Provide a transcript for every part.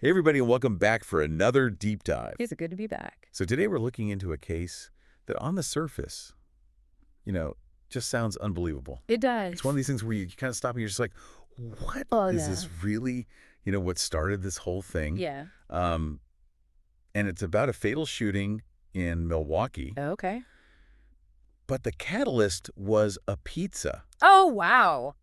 Hey, everybody, and welcome back for another deep dive. It's good to be back. So today we're looking into a case that on the surface, just sounds unbelievable. It does. It's one of these things where you kind of stop and you're just like, what is this really, what started this whole thing? Yeah. And it's about a fatal shooting in Milwaukee. Okay. But the catalyst was a pizza. Oh, wow.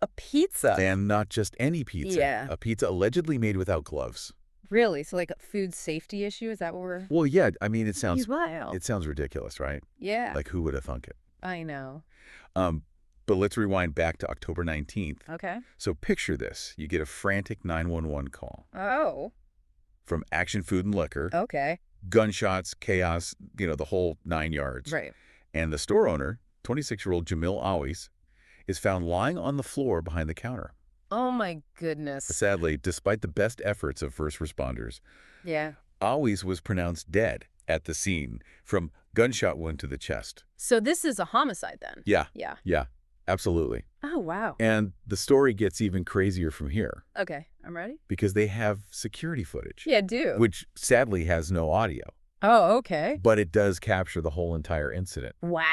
A pizza. And not just any pizza. Yeah. A pizza allegedly made without gloves. Really? So like a food safety issue? Is that what we're... Well, yeah, I mean, it sounds ridiculous, right? Yeah. Like, who would have thunk it? I know. But let's rewind back to October 19th. Okay. So picture this. You get a frantic 911 call. Oh. From Action Food and Liquor. Okay. Gunshots, chaos, the whole 9 yards. Right. And the store owner, 26-year-old Jamil Owies, is found lying on the floor behind the counter. Oh, my goodness. Sadly, despite the best efforts of first responders, Yeah. Owies was pronounced dead at the scene from gunshot wound to the chest. So this is a homicide then? Yeah. Yeah. Yeah, absolutely. Oh, wow. And the story gets even crazier from here. Okay. I'm ready? Because they have security footage. Yeah, do. Which sadly has no audio. Oh, okay. But it does capture the whole entire incident. Wow.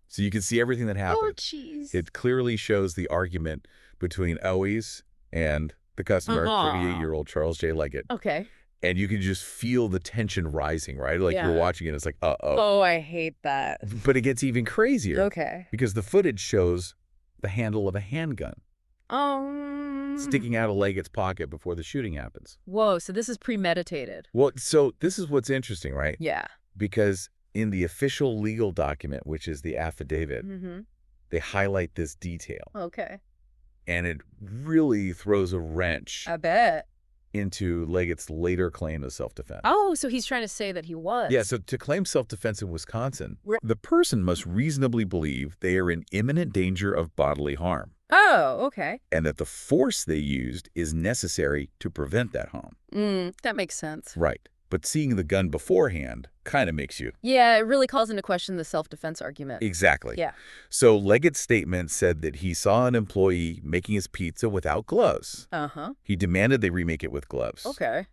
So you can see everything that happened. Oh, jeez. It clearly shows the argument between Owies and the customer, 38-year-old Charles J. Leggett. Okay. And you can just feel the tension rising, right? Like you're watching it, it's like, uh-oh. Oh, I hate that. But it gets even crazier. Okay. Because the footage shows the handle of a handgun sticking out of Leggett's pocket before the shooting happens. Whoa, so this is premeditated. Well, so this is what's interesting, right? Yeah. Because in the official legal document, which is the affidavit, they highlight this detail. Okay. And it really throws a wrench I bet. into Leggett's later claim of self-defense. Oh, so he's trying to say that he was. Yeah, so to claim self-defense in Wisconsin, the person must reasonably believe they are in imminent danger of bodily harm. Oh, okay. And that the force they used is necessary to prevent that harm. That makes sense. Right. But seeing the gun beforehand kind of makes you. Yeah, it really calls into question the self-defense argument. Exactly. Yeah. So Leggett's statement said that he saw an employee making his pizza without gloves. Uh-huh. He demanded they remake it with gloves. Okay.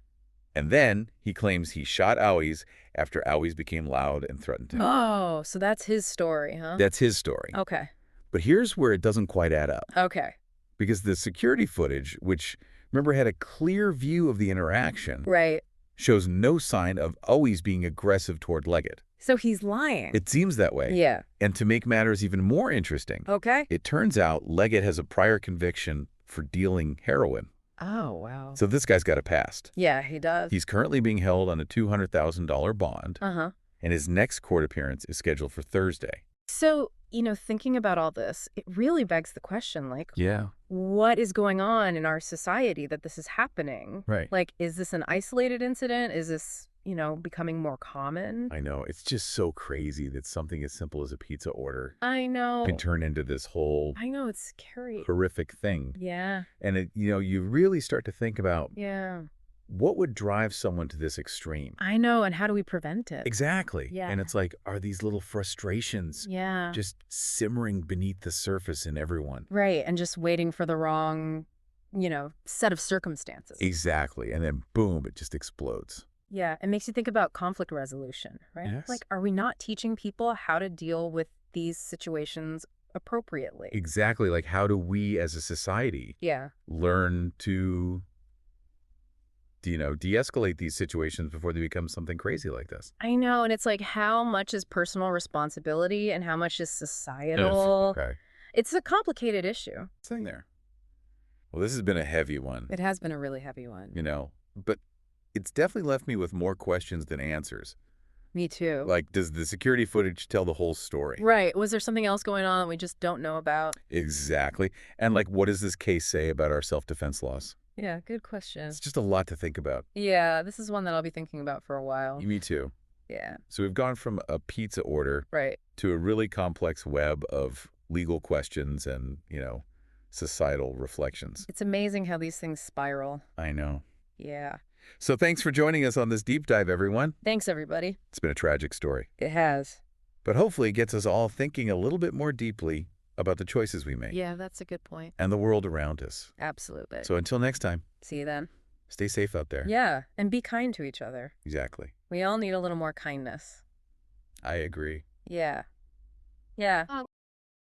And then he claims he shot Owies after Owies became loud and threatened him. Oh, so that's his story, huh? That's his story. Okay. But here's where it doesn't quite add up. Okay. Because the security footage, which, remember, had a clear view of the interaction, Right. shows no sign of Owies being aggressive toward Leggett. So he's lying. It seems that way. Yeah. And to make matters even more interesting, Okay. it turns out Leggett has a prior conviction for dealing heroin. Oh, wow. So this guy's got a past. Yeah, he does. He's currently being held on a $200,000 bond, Uh-huh. and his next court appearance is scheduled for Thursday. So, thinking about all this, it really begs the question, like, Yeah. what is going on in our society that this is happening? Right. Like, is this an isolated incident? Is this, becoming more common? I know. It's just so crazy that something as simple as a pizza order I know. can turn into this whole I know, it's scary. horrific thing. Yeah. And, you really start to think about Yeah. what would drive someone to this extreme. I know, and how do we prevent it? Exactly. Yeah. And it's like, are these little frustrations Yeah. just simmering beneath the surface in everyone? Right, and just waiting for the wrong, set of circumstances. Exactly. And then, boom, it just explodes. Yeah, it makes you think about conflict resolution, right? Yes. Like, are we not teaching people how to deal with these situations appropriately? Exactly. Like, how do we as a society Yeah. learn to, de-escalate these situations before they become something crazy like this? I know, and it's like, how much is personal responsibility and how much is societal? Okay. It's a complicated issue. Sitting there. Well, this has been a heavy one, It has been a really heavy one. but it's definitely left me with more questions than answers. Me too. Like, does the security footage tell the whole story? Right. Was there something else going on that we just don't know about? Exactly. And, like, what does this case say about our self-defense laws? Yeah, good question. It's just a lot to think about. Yeah, this is one that I'll be thinking about for a while. Me too. Yeah. So we've gone from a pizza order Right. to a really complex web of legal questions and, societal reflections. It's amazing how these things spiral. I know. Yeah. So thanks for joining us on this deep dive, everyone. Thanks, everybody. It's been a tragic story, It has. but hopefully it gets us all thinking a little bit more deeply about the choices we make Yeah, that's a good point. and the world around us. Absolutely. So until next time. See you then. Stay safe out there. Yeah, and be kind to each other. Exactly. We all need a little more kindness. I agree. Yeah. Yeah.